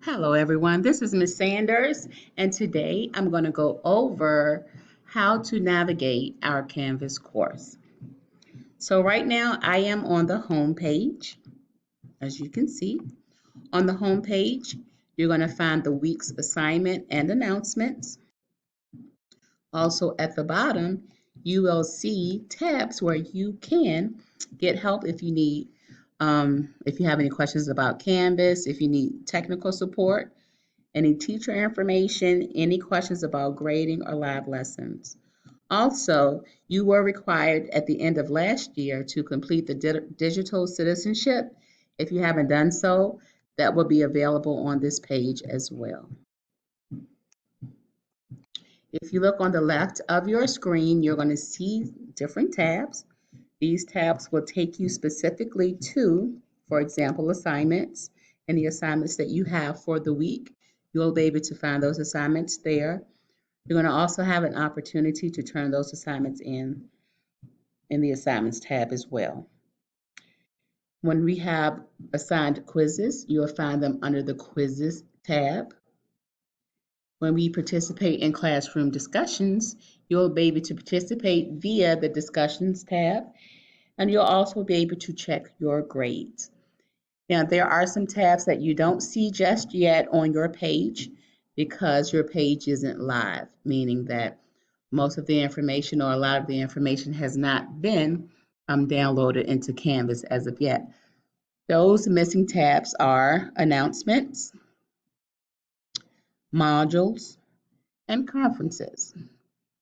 Hello, everyone. This is Miss Sanders, and today I'm going to go over how to navigate our Canvas course. So right now I am on the home page. As you can see, on the home page, you're going to find the week's assignment and announcements. Also at the bottom, you will see tabs where you can get help if you need, if you have any questions about Canvas, if you need technical support, any teacher information, any questions about grading or live lessons. Also, you were required at the end of last year to complete the digital citizenship. If you haven't done so, that will be available on this page as well. If you look on the left of your screen, you're going to see different tabs. These tabs will take you specifically to, for example, assignments and the assignments that you have for the week. You'll be able to find those assignments there. You're going to also have an opportunity to turn those assignments in the assignments tab as well. When we have assigned quizzes, you'll find them under the quizzes tab. When we participate in classroom discussions, you'll be able to participate via the discussions tab, and you'll also be able to check your grades. Now, there are some tabs that you don't see just yet on your page because your page isn't live, meaning that most of the information or a lot of the information has not been downloaded into Canvas as of yet. Those missing tabs are announcements, modules, and conferences.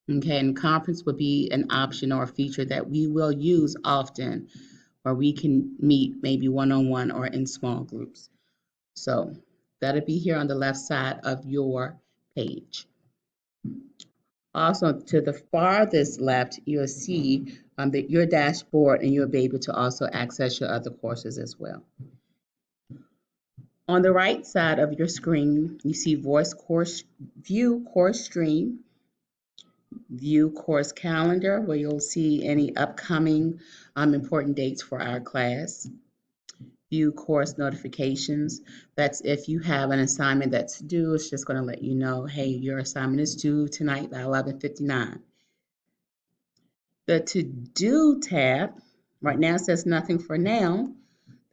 Okay, and conference would be an option or a feature that we will use often where we can meet maybe one-on-one or in small groups. So that'll be here on the left side of your page. Also, to the farthest left, you'll see your dashboard, and you'll be able to also access your other courses as well. On the right side of your screen, you see View Course Stream, View Course Calendar, where you'll see any upcoming important dates for our class. View Course Notifications. That's if you have an assignment that's due, it's just going to let you know, hey, your assignment is due tonight by 11:59. The To Do tab right now says nothing for now.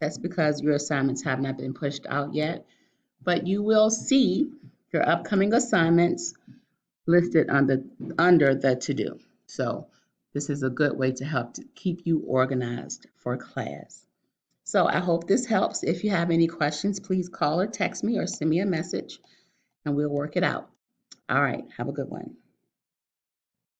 That's because your assignments have not been pushed out yet, but you will see your upcoming assignments listed under the To Do. So this is a good way to help to keep you organized for class. So I hope this helps. If you have any questions, please call or text me or send me a message and we'll work it out. All right, have a good one.